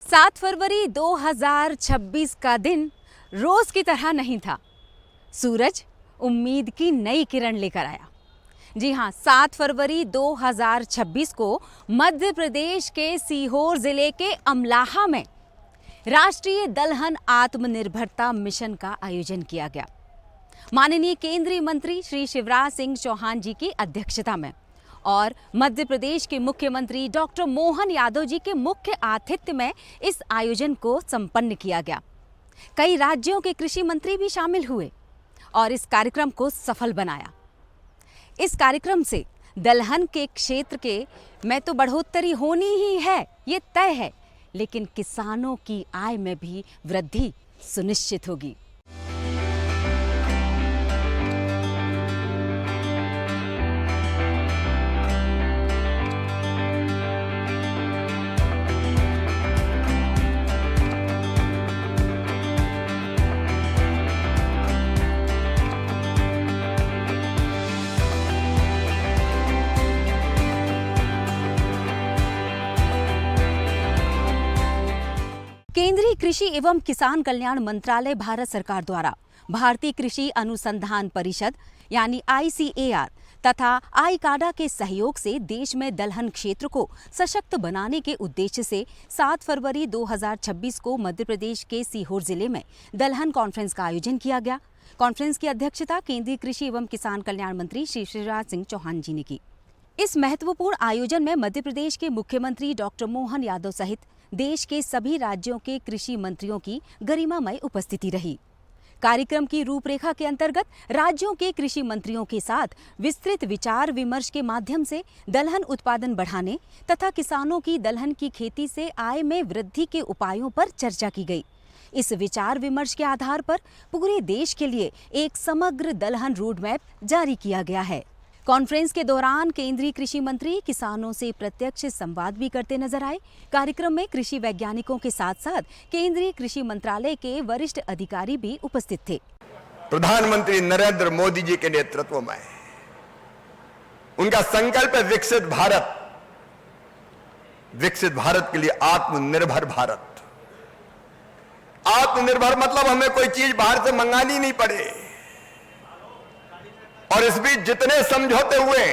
सात फरवरी 2026 का दिन रोज की तरह नहीं था। सूरज उम्मीद की नई किरण लेकर आया। जी हाँ, 7 फरवरी 2026 को मध्य प्रदेश के सीहोर जिले के अमलाहा में राष्ट्रीय दलहन आत्मनिर्भरता मिशन का आयोजन किया गया। माननीय केंद्रीय मंत्री श्री शिवराज सिंह चौहान जी की अध्यक्षता में और मध्य प्रदेश के मुख्यमंत्री डॉक्टर मोहन यादव जी के मुख्य आतिथ्य में इस आयोजन को संपन्न किया गया। कई राज्यों के कृषि मंत्री भी शामिल हुए और इस कार्यक्रम को सफल बनाया। इस कार्यक्रम से दलहन के क्षेत्र में तो बढ़ोतरी होनी ही है, ये तय है, लेकिन किसानों की आय में भी वृद्धि सुनिश्चित होगी। केंद्रीय कृषि एवं किसान कल्याण मंत्रालय भारत सरकार द्वारा भारतीय कृषि अनुसंधान परिषद यानी ICAR तथा आईकाडा के सहयोग से देश में दलहन क्षेत्र को सशक्त बनाने के उद्देश्य से 7 फरवरी 2026 को मध्य प्रदेश के सीहोर जिले में दलहन कॉन्फ्रेंस का आयोजन किया गया। कॉन्फ्रेंस की अध्यक्षता केंद्रीय कृषि एवं किसान कल्याण मंत्री श्री शिवराज सिंह चौहान जी ने की। इस महत्वपूर्ण आयोजन में मध्य प्रदेश के मुख्यमंत्री डॉक्टर मोहन यादव सहित देश के सभी राज्यों के कृषि मंत्रियों की गरिमामय उपस्थिति रही। कार्यक्रम की रूपरेखा के अंतर्गत राज्यों के कृषि मंत्रियों के साथ विस्तृत विचार विमर्श के माध्यम से दलहन उत्पादन बढ़ाने तथा किसानों की दलहन की खेती से आय में वृद्धि के उपायों पर चर्चा की गई। इस विचार विमर्श के आधार पर पूरे देश के लिए एक समग्र दलहन रोड मैप जारी किया गया है। कॉन्फ्रेंस के दौरान केंद्रीय कृषि मंत्री किसानों से प्रत्यक्ष संवाद भी करते नजर आए। कार्यक्रम में कृषि वैज्ञानिकों के साथ साथ केंद्रीय कृषि मंत्रालय के वरिष्ठ अधिकारी भी उपस्थित थे। प्रधानमंत्री नरेंद्र मोदी जी के नेतृत्व में उनका संकल्प है विकसित भारत के लिए आत्मनिर्भर भारत। आत्मनिर्भर मतलब हमें कोई चीज बाहर से मंगानी नहीं पड़े। और इस बीच जितने समझौते हुए,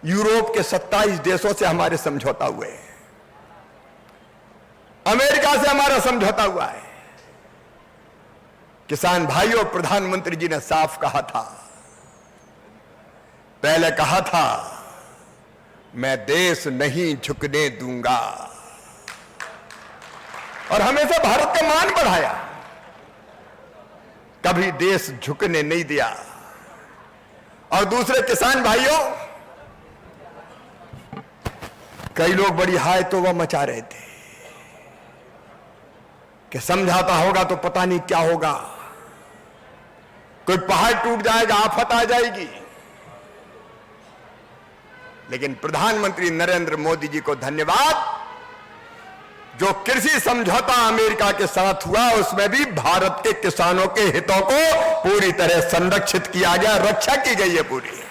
यूरोप के 27 देशों से हमारे समझौता हुए, अमेरिका से हमारा समझौता हुआ है। किसान भाइयों, प्रधानमंत्री जी ने साफ कहा था, पहले कहा था, मैं देश नहीं झुकने दूंगा, और हमेशा भारत का मान बढ़ाया, कभी देश झुकने नहीं दिया। और दूसरे किसान भाइयों, कई लोग बड़ी हाय तौबा मचा रहे थे कि समझौता होगा तो पता नहीं क्या होगा, कोई पहाड़ टूट जाएगा, आफत आ जाएगी। लेकिन प्रधानमंत्री नरेंद्र मोदी जी को धन्यवाद, जो कृषि समझौता अमेरिका के साथ हुआ उसमें भी भारत के किसानों के हितों को पूरी तरह संरक्षित किया गया, रक्षा की गई है पूरी।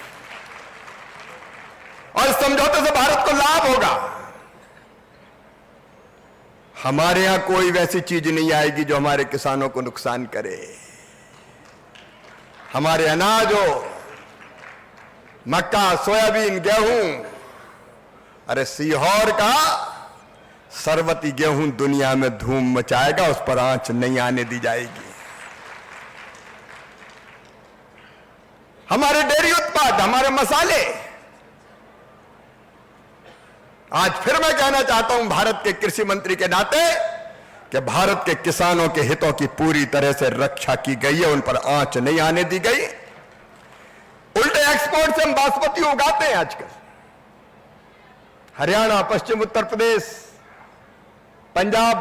और समझौते से भारत को लाभ होगा। हमारे यहां कोई वैसी चीज नहीं आएगी जो हमारे किसानों को नुकसान करे। हमारे अनाज हो, मक्का, सोयाबीन, गेहूं, अरे सीहोर का सरवती गेहूं दुनिया में धूम मचाएगा, उस पर आंच नहीं आने दी जाएगी। हमारे डेयरी उत्पाद, हमारे मसाले, आज फिर मैं कहना चाहता हूं भारत के कृषि मंत्री के नाते कि भारत के किसानों के हितों की पूरी तरह से रक्षा की गई है, उन पर आंच नहीं आने दी गई। उल्टे एक्सपोर्ट से हम बासमती उगाते हैं आजकल, हरियाणा, पश्चिम उत्तर प्रदेश, पंजाब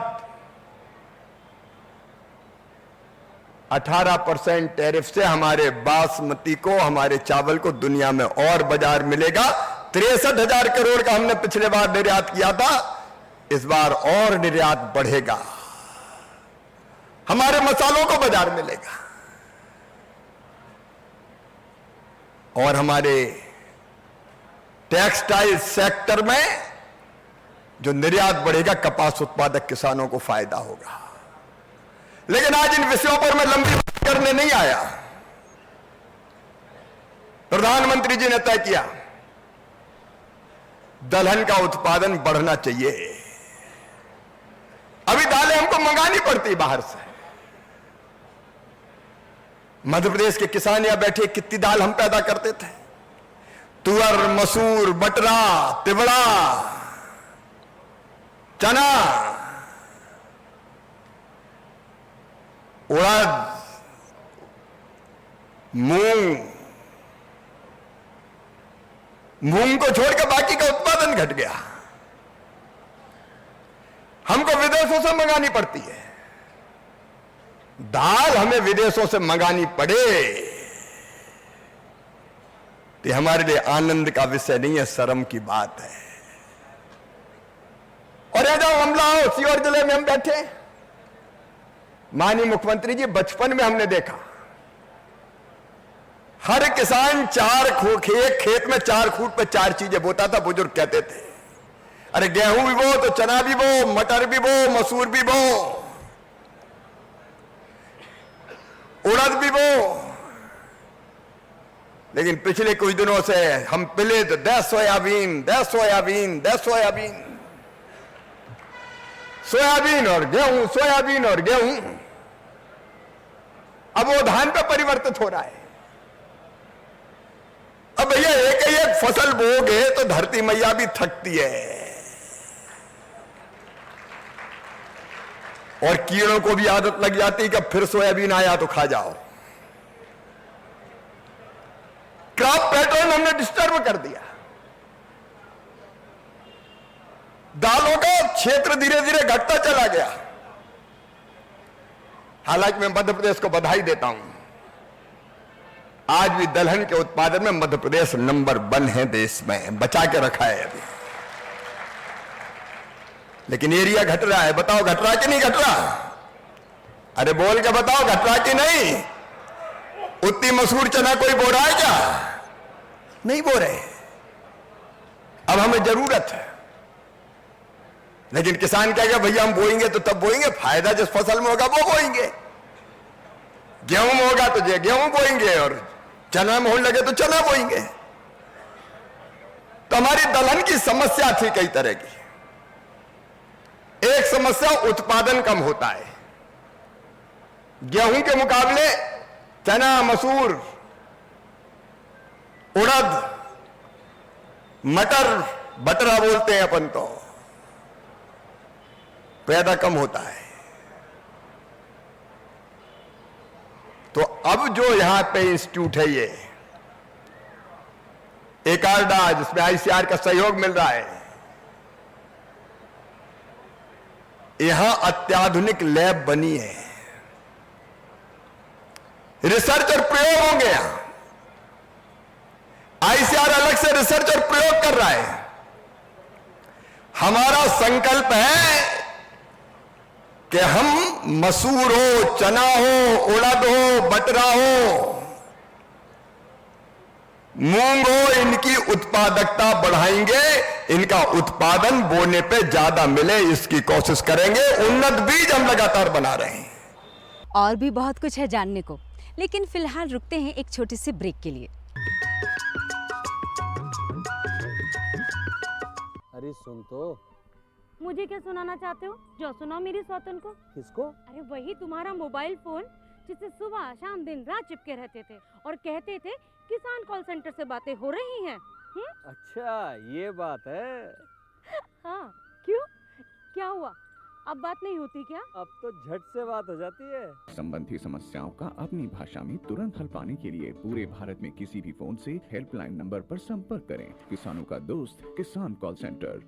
18% टैरिफ से हमारे बासमती को, हमारे चावल को दुनिया में और बाजार मिलेगा। 63,000 करोड़ का हमने पिछले बार निर्यात किया था, इस बार और निर्यात बढ़ेगा, हमारे मसालों को बाजार मिलेगा। और हमारे टेक्सटाइल सेक्टर में जो निर्यात बढ़ेगा, कपास उत्पादक किसानों को फायदा होगा। लेकिन आज इन विषयों पर मैं लंबी बात करने नहीं आया। प्रधानमंत्री जी ने तय किया दलहन का उत्पादन बढ़ना चाहिए। अभी दालें हमको मंगानी पड़ती बाहर से। मध्य प्रदेश के किसान यहां बैठे, कितनी दाल हम पैदा करते थे, तुअर, मसूर, बटरा, तिवड़ा, चना, उड़द, मूंग को छोड़कर बाकी का उत्पादन घट गया। हमको विदेशों से मंगानी पड़ती है दाल। हमें विदेशों से मंगानी पड़े तो हमारे लिए आनंद का विषय नहीं है, शर्म की बात है। और यहां जाओ हमला हो, सीहोर जिले में हम बैठे, माननीय मुख्यमंत्री जी, बचपन में हमने देखा हर किसान एक खेत में 4 फुट पे 4 चीजें बोता था। बुजुर्ग कहते थे अरे गेहूं भी बो तो चना भी बो, मटर भी बो, मसूर भी बो, उड़द भी बो। लेकिन पिछले कुछ दिनों से हम पिले तो 10 सोयाबीन, 10 सोयाबीन, 10 सोयाबीन, सोयाबीन और गेहूं, सोयाबीन और गेहूं। अब वो धान पे परिवर्तित हो रहा है। अब भैया एक ही एक फसल बोओगे तो धरती मैया भी थकती है, और कीड़ों को भी आदत लग जाती है कि फिर सोयाबीन आया तो खा जाओ। क्रॉप पैटर्न हमने डिस्टर्ब कर दिया। दालों का क्षेत्र धीरे धीरे घटता चला गया। हालांकि मैं मध्य प्रदेश को बधाई देता हूं, आज भी दलहन के उत्पादन में मध्य प्रदेश नंबर 1 है देश में, बचा के रखा है अभी। लेकिन एरिया घट रहा है। बताओ घट रहा कि नहीं घट रहा? अरे बोल के बताओ घट रहा कि नहीं? उतनी मसूर चना कोई बो रहा है क्या? नहीं बो रहे। अब हमें जरूरत है, लेकिन किसान कहेगा भैया हम बोएंगे तो तब बोएंगे, फायदा जिस फसल में होगा वो बोएंगे। गेहूं में होगा तो गेहूं बोएंगे, और चना में होने लगे तो चना बोएंगे। तो हमारी दलहन की समस्या थी कई तरह की। एक समस्या उत्पादन कम होता है। गेहूं के मुकाबले चना, मसूर, उड़द, मटर, बटरा बोलते हैं अपन तो, पैदा कम होता है। तो अब जो यहां पे इंस्टीट्यूट है, ये एकार्डा, जिसमें आईसीआर का सहयोग मिल रहा है, यहां अत्याधुनिक लैब बनी है। रिसर्च और प्रयोग होंगे यहां। आईसीआर अलग से रिसर्च और प्रयोग कर रहा है। हमारा संकल्प है कि हम मसूर हो, चना हो, उड़द हो, बटरा हो, मूंग हो, इनकी उत्पादकता बढ़ाएंगे। इनका उत्पादन बोने पे ज्यादा मिले, इसकी कोशिश करेंगे। उन्नत बीज हम लगातार बना रहे हैं। और भी बहुत कुछ है जानने को, लेकिन फिलहाल रुकते हैं एक छोटी सी ब्रेक के लिए। अरे सुन तो। मुझे क्या सुनाना चाहते हो? जो सुनाओ मेरी सौतन को। किसको? अरे वही तुम्हारा मोबाइल फोन जिससे सुबह शाम दिन रात चिपके रहते थे और कहते थे किसान कॉल सेंटर से बातें हो रही हैं। अच्छा ये बात है। हाँ, क्यों? क्या हुआ? अब बात नहीं होती क्या? अब तो झट से बात हो जाती है। संबंधी समस्याओं का अपनी भाषा में तुरंत हल पाने के लिए पूरे भारत में किसी भी फोन से हेल्पलाइन नंबर पर संपर्क करें। किसानों का दोस्त किसान कॉल सेंटर।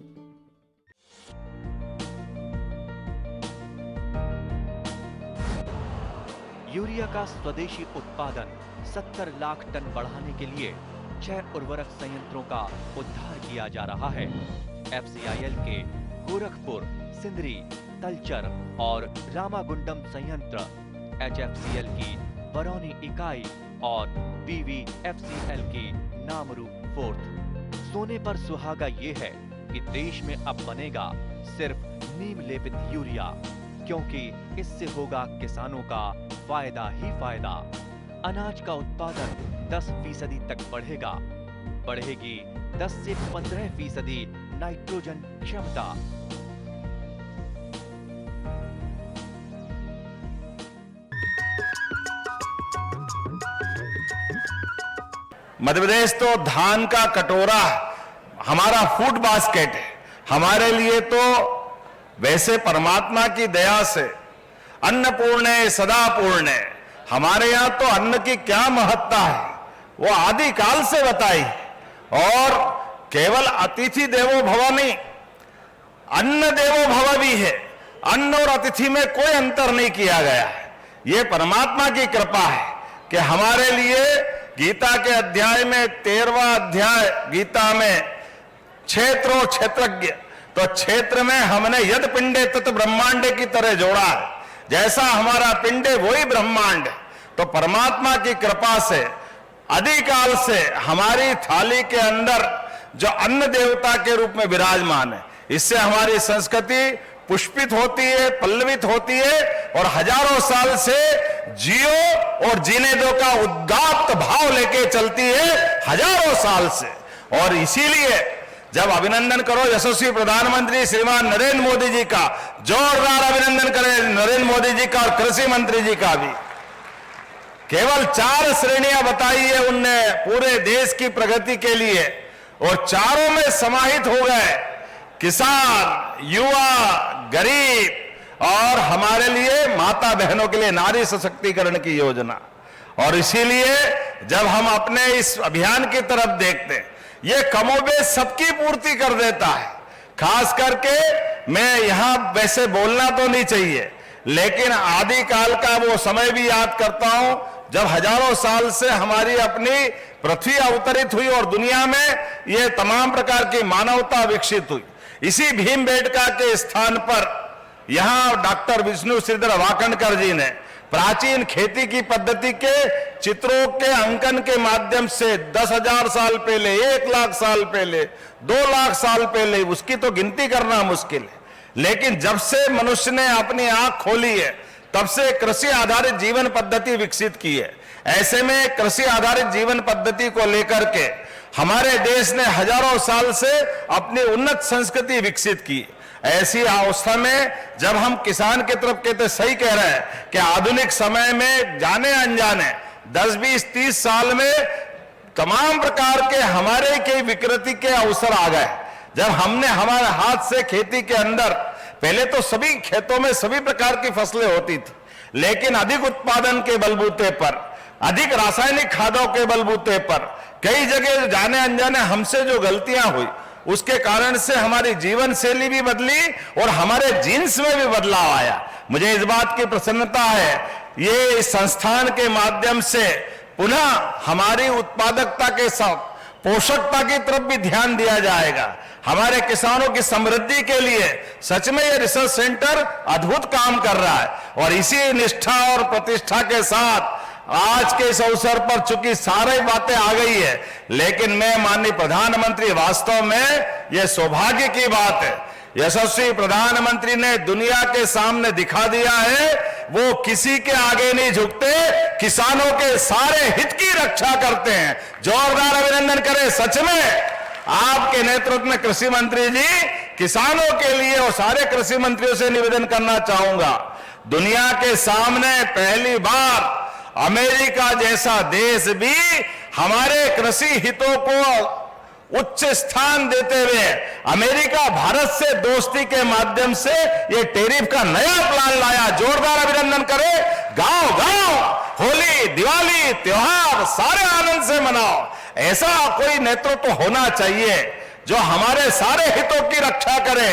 यूरिया का स्वदेशी उत्पादन 70 लाख टन बढ़ाने के लिए 6 उर्वरक संयंत्रों का उद्धार किया जा रहा है। FCIL के गोरखपुर, सिंदरी, तलचर और रामागुंडम संयंत्र, HFCL की बरौनी इकाई और BVFCL की नामरू फोर्थ। सोने पर सुहागा ये है कि देश में अब बनेगा सिर्फ नीम लेपित यूरिया, क्योंकि इससे होगा किसानों का फायदा ही फायदा। अनाज का उत्पादन 10% तक बढ़ेगा। बढ़ेगी 10 से 15% नाइट्रोजन क्षमता। मध्य प्रदेश तो धान का कटोरा हमारा फूड बास्केट है। हमारे लिए तो वैसे परमात्मा की दया से अन्नपूर्ण सदा पूर्ण है। हमारे यहाँ तो अन्न की क्या महत्ता है वो आदि काल से बताई, और केवल अतिथि देवो भव नहीं, अन्न देवो भव भी है। अन्न और अतिथि में कोई अंतर नहीं किया गया है। ये परमात्मा की कृपा है कि हमारे लिए गीता के अध्याय में 13वां अध्याय गीता में क्षेत्रो क्षेत्रज्ञ, तो क्षेत्र में हमने यद पिंडे तत् ब्रह्मांडे की तरह जोड़ा है। जैसा हमारा पिंड है वही ब्रह्मांड है। तो परमात्मा की कृपा से आदिकाल से हमारी थाली के अंदर जो अन्न देवता के रूप में विराजमान है, इससे हमारी संस्कृति पुष्पित होती है, पल्लवित होती है, और हजारों साल से जियो और जीने दो का उद्गात भाव लेके चलती है हजारों साल से। और इसीलिए जब अभिनंदन करो यशस्वी प्रधानमंत्री श्रीमान नरेंद्र मोदी जी का, जोरदार अभिनंदन करें नरेंद्र मोदी जी का और कृषि मंत्री जी का भी। केवल 4 श्रेणियां बताई है उनने पूरे देश की प्रगति के लिए, और चारों में समाहित हो गए किसान, युवा, गरीब और हमारे लिए माता बहनों के लिए नारी सशक्तिकरण की योजना। और इसीलिए जब हम अपने इस अभियान की तरफ देखते हैं, ये कमोबेश सबकी पूर्ति कर देता है। खास करके मैं यहां वैसे बोलना तो नहीं चाहिए, लेकिन आदिकाल का वो समय भी याद करता हूं जब हजारों साल से हमारी अपनी पृथ्वी अवतरित हुई और दुनिया में ये तमाम प्रकार की मानवता विकसित हुई। इसी भीमबेटका के स्थान पर यहां डॉक्टर विष्णु श्रीधर वाकणकर जी ने प्राचीन खेती की पद्धति के चित्रों के अंकन के माध्यम से 10,000 साल पहले, 1 लाख साल पहले, 2 लाख साल पहले, उसकी तो गिनती करना मुश्किल है, लेकिन जब से मनुष्य ने अपनी आंख खोली है तब से कृषि आधारित जीवन पद्धति विकसित की है। ऐसे में कृषि आधारित जीवन पद्धति को लेकर के हमारे देश ने हजारों साल से अपनी उन्नत संस्कृति विकसित की। ऐसी अवस्था में जब हम किसान की तरफ कहते, सही कह रहे हैं कि आधुनिक समय में जाने अनजाने 10, 20, 30 साल में तमाम प्रकार के हमारे के विकृति के अवसर आ गए। जब हमने हमारे हाथ से खेती के अंदर, पहले तो सभी खेतों में सभी प्रकार की फसलें होती थी, लेकिन अधिक उत्पादन के बलबूते पर, अधिक रासायनिक खादों के बलबूते पर कई जगह जाने अनजाने हमसे जो गलतियां हुई, उसके कारण से हमारी जीवन शैली भी बदली और हमारे जीन्स में भी बदलाव आया। मुझे इस बात की प्रसन्नता है, ये इस संस्थान के माध्यम से पुनः हमारी उत्पादकता के साथ पोषकता की तरफ भी ध्यान दिया जाएगा। हमारे किसानों की समृद्धि के लिए सच में ये रिसर्च सेंटर अद्भुत काम कर रहा है, और इसी निष्ठा और प्रतिष्ठा के साथ आज के इस अवसर पर चूंकि सारी बातें आ गई है, लेकिन मैं माननीय प्रधानमंत्री, वास्तव में यह सौभाग्य की बात है, यशस्वी प्रधानमंत्री ने दुनिया के सामने दिखा दिया है वो किसी के आगे नहीं झुकते, किसानों के सारे हित की रक्षा करते हैं। जोरदार अभिनंदन करें। सच में आपके नेतृत्व में कृषि मंत्री जी किसानों के लिए और सारे कृषि मंत्रियों से निवेदन करना चाहूंगा, दुनिया के सामने पहली बार अमेरिका जैसा देश भी हमारे कृषि हितों को उच्च स्थान देते हुए अमेरिका भारत से दोस्ती के माध्यम से ये टेरिफ का नया प्लान लाया। जोरदार अभिनंदन करें। गांव गांव होली, दिवाली, त्योहार सारे आनंद से मनाओ। ऐसा कोई नेतृत्व होना चाहिए जो हमारे सारे हितों की रक्षा करे।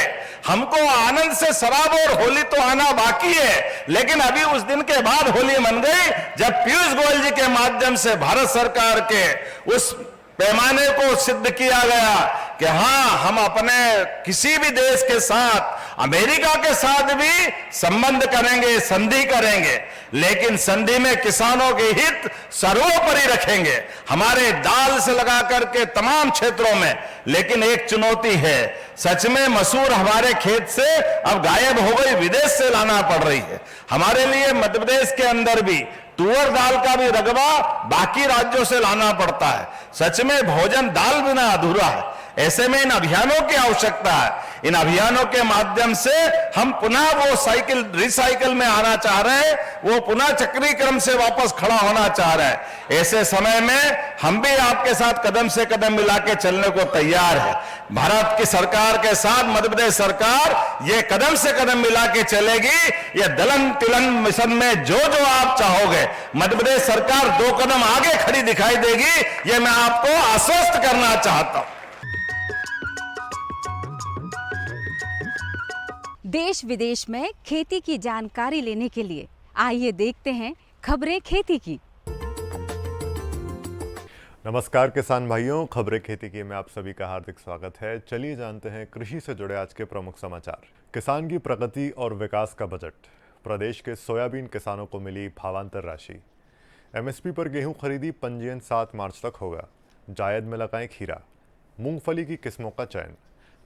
हमको आनंद से शराब और होली तो आना बाकी है, लेकिन अभी उस दिन के बाद होली मन गई जब पीयूष गोयल जी के माध्यम से भारत सरकार के उस पैमाने को सिद्ध किया गया कि हां, हम अपने किसी भी देश के साथ, अमेरिका के साथ भी संबंध करेंगे, संधि करेंगे, लेकिन संधि में किसानों के हित सर्वोपरि रखेंगे, हमारे दाल से लगा करके तमाम क्षेत्रों में। लेकिन एक चुनौती है, सच में मसूर हमारे खेत से अब गायब हो गई, विदेश से लाना पड़ रही है। हमारे लिए मध्य प्रदेश के अंदर भी तुअर दाल का भी रगबा बाकी राज्यों से लाना पड़ता है। सच में भोजन दाल बिना अधूरा है। ऐसे में इन अभियानों की आवश्यकता है। इन अभियानों के माध्यम से हम पुनः वो साइकिल रिसाइकिल में आना चाह रहे हैं, वो पुनः चक्रीय क्रम से वापस खड़ा होना चाह रहे हैं। ऐसे समय में हम भी आपके साथ कदम से कदम मिला के चलने को तैयार है। भारत की सरकार के साथ मध्य प्रदेश सरकार ये कदम से कदम मिला के चलेगी। ये दलन तिलन मिशन में जो जो आप चाहोगे, मध्य प्रदेश सरकार 2 कदम आगे खड़ी दिखाई देगी। ये मैं आपको आश्वस्त करना चाहता हूं। देश विदेश में खेती की जानकारी लेने के लिए आइए देखते हैं खबरें खेती की। नमस्कार किसान भाइयों, खबरें खेती की में आप सभी का हार्दिक स्वागत है। चलिए जानते हैं कृषि से जुड़े आज के प्रमुख समाचार। किसान की प्रगति और विकास का बजट। प्रदेश के सोयाबीन किसानों को मिली भावांतर राशि। एमएसपी पर गेहूं खरीदी पंजीयन 7 मार्च तक होगा। जायद में लगाएं खीरा। मूंगफली की किस्मों का चयन।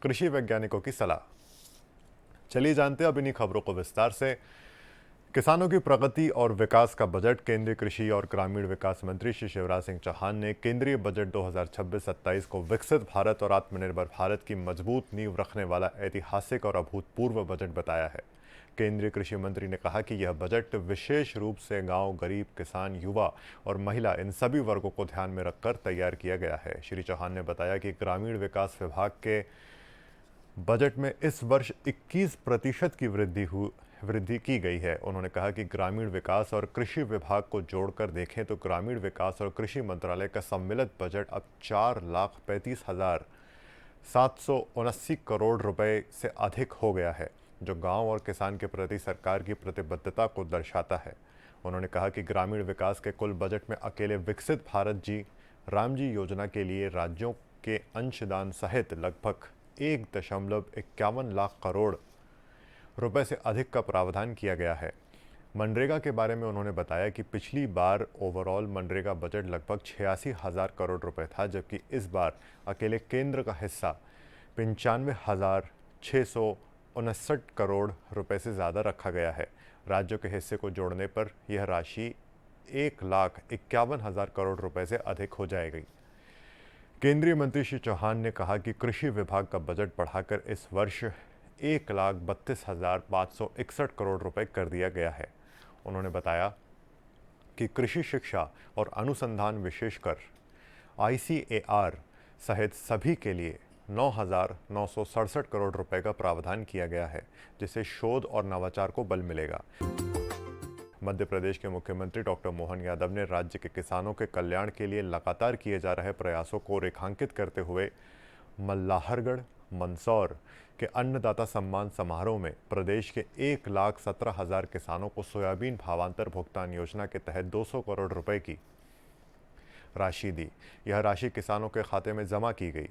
कृषि वैज्ञानिकों की सलाह। चलिए जानते हैं अब इन्हीं खबरों को विस्तार से। किसानों की प्रगति और विकास का बजट। केंद्रीय कृषि और ग्रामीण विकास मंत्री श्री शिवराज सिंह चौहान ने केंद्रीय बजट 2026-27 को विकसित भारत और आत्मनिर्भर भारत की मजबूत नींव रखने वाला ऐतिहासिक और अभूतपूर्व बजट बताया है। केंद्रीय कृषि मंत्री ने कहा कि यह बजट विशेष रूप से गांव, गरीब, किसान, युवा और महिला इन सभी वर्गों को ध्यान में रखकर तैयार किया गया है। श्री चौहान ने बताया कि ग्रामीण विकास विभाग के बजट में इस वर्ष 21% की वृद्धि की गई है। उन्होंने कहा कि ग्रामीण विकास और कृषि विभाग को जोड़कर देखें तो ग्रामीण विकास और कृषि मंत्रालय का सम्मिलित बजट अब 4,35,779 करोड़ रुपए से अधिक हो गया है, जो गांव और किसान के प्रति सरकार की प्रतिबद्धता को दर्शाता है। उन्होंने कहा कि ग्रामीण विकास के कुल बजट में अकेले विकसित भारत जी राम जी योजना के लिए राज्यों के अंशदान सहित लगभग 1.51 लाख करोड़ रुपए से अधिक का प्रावधान किया गया है। मनरेगा के बारे में उन्होंने बताया कि पिछली बार ओवरऑल मनरेगा बजट लगभग 86,000 करोड़ रुपए था, जबकि इस बार अकेले केंद्र का हिस्सा 95,659 करोड़ रुपए से ज़्यादा रखा गया है। राज्यों के हिस्से को जोड़ने पर यह राशि 1,51,000 करोड़ रुपए से अधिक हो जाएगी। केंद्रीय मंत्री श्री चौहान ने कहा कि कृषि विभाग का बजट बढ़ाकर इस वर्ष 1,32,561 करोड़ रुपए कर दिया गया है। उन्होंने बताया कि कृषि शिक्षा और अनुसंधान विशेषकर ICAR सहित सभी के लिए 9,967 करोड़ रुपए का प्रावधान किया गया है, जिससे शोध और नवाचार को बल मिलेगा। मध्य प्रदेश के मुख्यमंत्री डॉक्टर मोहन यादव ने राज्य के किसानों के कल्याण के लिए लगातार किए जा रहे प्रयासों को रेखांकित करते हुए मल्लाहरगढ़, मंदसौर के अन्नदाता सम्मान समारोह में प्रदेश के 1,17,000 किसानों को सोयाबीन भावांतर भुगतान योजना के तहत 200 करोड़ रुपए की राशि दी। यह राशि किसानों के खाते में जमा की गई,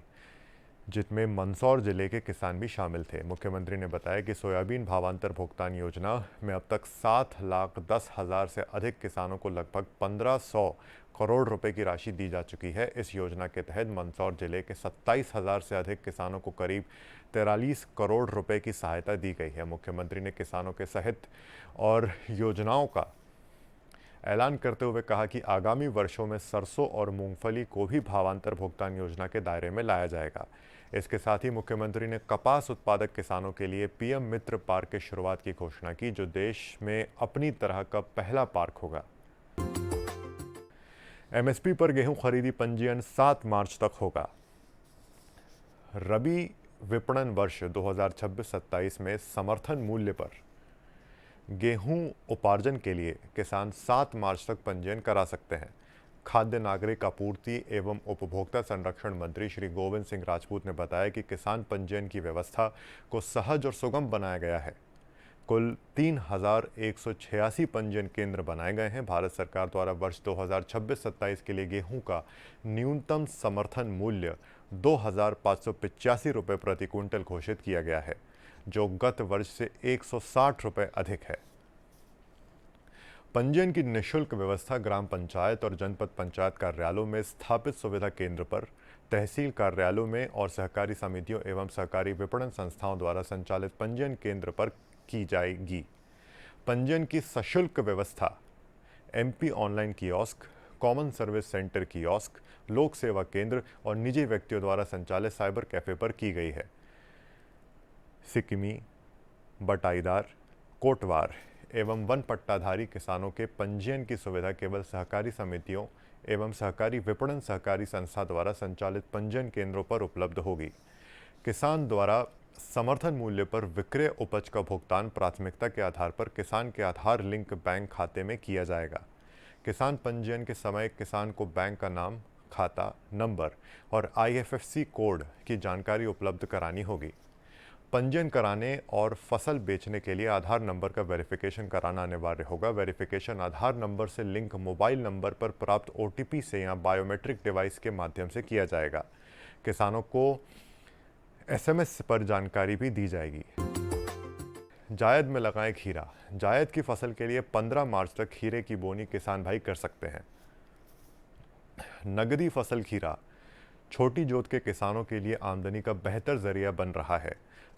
जिसमें मंदसौर जिले के किसान भी शामिल थे। मुख्यमंत्री ने बताया कि सोयाबीन भावांतर भुगतान योजना में अब तक 7,10,000 से अधिक किसानों को लगभग 1,500 करोड़ रुपए की राशि दी जा चुकी है। इस योजना के तहत मंदसौर जिले के 27,000 से अधिक किसानों को करीब 43 करोड़ रुपए की सहायता दी गई है। मुख्यमंत्री ने किसानों के सहित और योजनाओं का ऐलान करते हुए कहा कि आगामी वर्षों में सरसों और मूंगफली को भी भावांतर भुगतान योजना के दायरे में लाया जाएगा। इसके साथ ही मुख्यमंत्री ने कपास उत्पादक किसानों के लिए PM मित्र पार्क की शुरुआत की घोषणा की, जो देश में अपनी तरह का पहला पार्क होगा। MSP पर गेहूं खरीदी पंजीयन 7 मार्च तक होगा। रबी विपणन वर्ष 2026-27 में समर्थन मूल्य पर गेहूं उपार्जन के लिए किसान 7 मार्च तक पंजीयन करा सकते हैं। खाद्य नागरिक आपूर्ति एवं उपभोक्ता संरक्षण मंत्री श्री गोविंद सिंह राजपूत ने बताया कि किसान पंजीयन की व्यवस्था को सहज और सुगम बनाया गया है। कुल 3,186 पंजीयन केंद्र बनाए गए हैं। भारत सरकार द्वारा वर्ष 2026-27 के लिए गेहूं का न्यूनतम समर्थन मूल्य 2,585 रुपये प्रति क्विंटल घोषित किया गया है, जो गत वर्ष से 160 रुपये अधिक है। पंजीयन की निःशुल्क व्यवस्था ग्राम पंचायत और जनपद पंचायत कार्यालयों में स्थापित सुविधा केंद्र पर, तहसील कार्यालयों में और सहकारी समितियों एवं सहकारी विपणन संस्थाओं द्वारा संचालित पंजीयन केंद्र पर की जाएगी। पंजीयन की सशुल्क व्यवस्था MP online kiosk, common service centre kiosk, लोक सेवा केंद्र और निजी व्यक्तियों द्वारा संचालित साइबर कैफे पर की गई है। सिक्किमी, बटाईदार, कोटवार एवं वन पट्टाधारी किसानों के पंजीयन की सुविधा केवल सहकारी समितियों एवं सहकारी विपणन सहकारी संस्था द्वारा संचालित पंजीयन केंद्रों पर उपलब्ध होगी। किसान द्वारा समर्थन मूल्य पर विक्रय उपज का भुगतान प्राथमिकता के आधार पर किसान के आधार लिंक बैंक खाते में किया जाएगा। किसान पंजीयन के समय किसान को बैंक का नाम, खाता नंबर और IFSC कोड की जानकारी उपलब्ध करानी होगी। पंजीयन कराने और फसल बेचने के लिए आधार नंबर का वेरिफिकेशन कराना अनिवार्य होगा। वेरिफिकेशन आधार नंबर से लिंक मोबाइल नंबर पर प्राप्त OTP से या बायोमेट्रिक डिवाइस के माध्यम से किया जाएगा। किसानों को SMS पर जानकारी भी दी जाएगी। जायद में लगाएं खीरा। जायद की फसल के लिए 15 मार्च तक खीरे की बोनी किसान भाई कर सकते हैं। नगदी फसल खीरा छोटी जोत के किसानों के लिए आमदनी का बेहतर जरिया बन रहा है।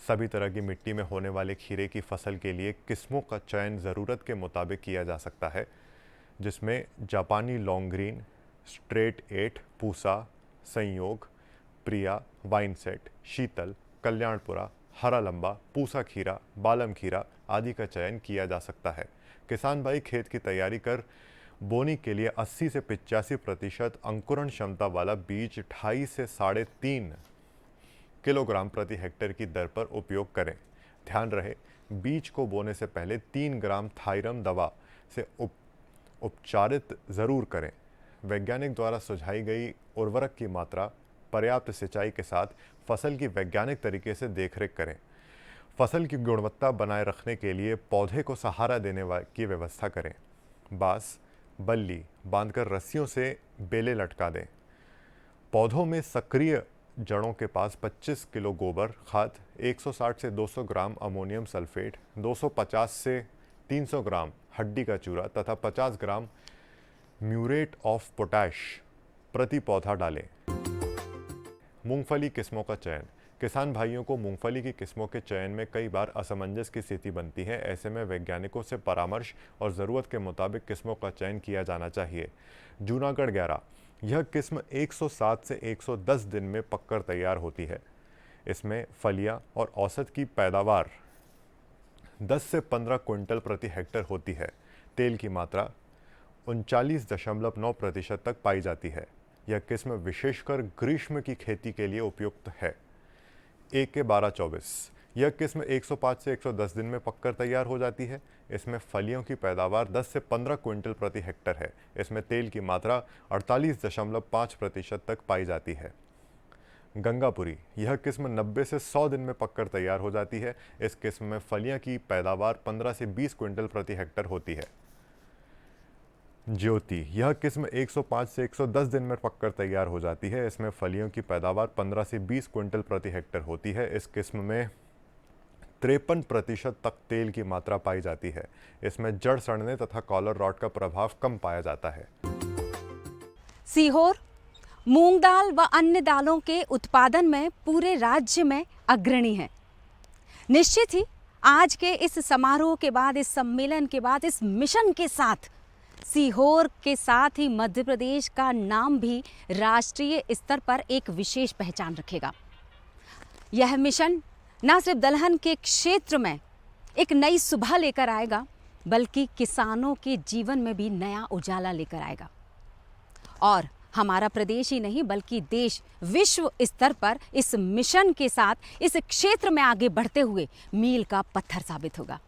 सभी तरह की मिट्टी में होने वाले खीरे की फसल के लिए किस्मों का चयन ज़रूरत के मुताबिक किया जा सकता है, जिसमें जापानी लॉन्ग ग्रीन, स्ट्रेट 8, पूसा, संयोग, प्रिया, वाइन सेट, शीतल, कल्याणपुरा, हरा लंबा, पूसा खीरा, बालम खीरा आदि का चयन किया जा सकता है। किसान भाई खेत की तैयारी कर बोनी के लिए 80 से 85% अंकुरण क्षमता वाला बीज 2.5 से 3.5 किलोग्राम प्रति हेक्टेयर की दर पर उपयोग करें। ध्यान रहे, बीज को बोने से पहले 3 ग्राम थायरम दवा से उपचारित जरूर करें। वैज्ञानिक द्वारा सुझाई गई उर्वरक की मात्रा, पर्याप्त सिंचाई के साथ फसल की वैज्ञानिक तरीके से देखरेख करें। फसल की गुणवत्ता बनाए रखने के लिए पौधे को सहारा देने की व्यवस्था करें। बांस, बल्ली बांधकर रस्सियों से बेले लटका दें। पौधों में सक्रिय जड़ों के पास 25 किलो गोबर खाद, 160 से 200 ग्राम अमोनियम सल्फेट, 250 से 300 ग्राम हड्डी का चूरा तथा 50 ग्राम म्यूरेट ऑफ पोटैश प्रति पौधा डालें। मूंगफली किस्मों का चयन। किसान भाइयों को मूंगफली की किस्मों के चयन में कई बार असमंजस की स्थिति बनती है। ऐसे में वैज्ञानिकों से परामर्श और ज़रूरत के मुताबिक किस्मों का चयन किया जाना चाहिए। जूनागढ़ 11 यह किस्म 107 से 110 दिन में पककर तैयार होती है। इसमें फलियां और औसत की पैदावार 10 से 15 क्विंटल प्रति हेक्टेयर होती है। तेल की मात्रा 39.9% तक पाई जाती है। यह किस्म विशेषकर ग्रीष्म की खेती के लिए उपयुक्त है। AK-1224 यह किस्म 105 से 110 दिन में पककर तैयार हो जाती है। इसमें फलियों की पैदावार 10 से 15 क्विंटल प्रति हेक्टेयर है। इसमें तेल की मात्रा 48.5% तक पाई जाती है। गंगापुरी यह किस्म 90 से 100 दिन में पककर तैयार हो जाती है। इस किस्म में फलियां की पैदावार 15 से 20 क्विंटल प्रति हेक्टेयर होती है। ज्योति यह किस्म 105 से 110 दिन में पककर तैयार हो जाती है। इसमें फलियों की पैदावार 15 से 20 क्विंटल प्रति हेक्टेयर होती है। इस किस्म में 53% तक तेल की मात्रा पाई जाती है। इसमें जड़ सड़ने तथा कॉलर रॉट का प्रभाव कम पाया जाता है। सीहोर मूंग दाल व अन्य दालों के उत्पादन में पूरे राज्य में अग्रणी है। निश्चित ही आज के इस समारोह के बाद, इस सम्मेलन के बाद, इस मिशन के साथ सीहोर के साथ ही मध्य प्रदेश का नाम भी राष्ट्रीय स्तर पर एक विशेष पहचान रखेगा। यह मिशन न सिर्फ दलहन के क्षेत्र में एक नई सुबह लेकर आएगा, बल्कि किसानों के जीवन में भी नया उजाला लेकर आएगा। और हमारा प्रदेश ही नहीं बल्कि देश विश्व स्तर पर इस मिशन के साथ इस क्षेत्र में आगे बढ़ते हुए मील का पत्थर साबित होगा।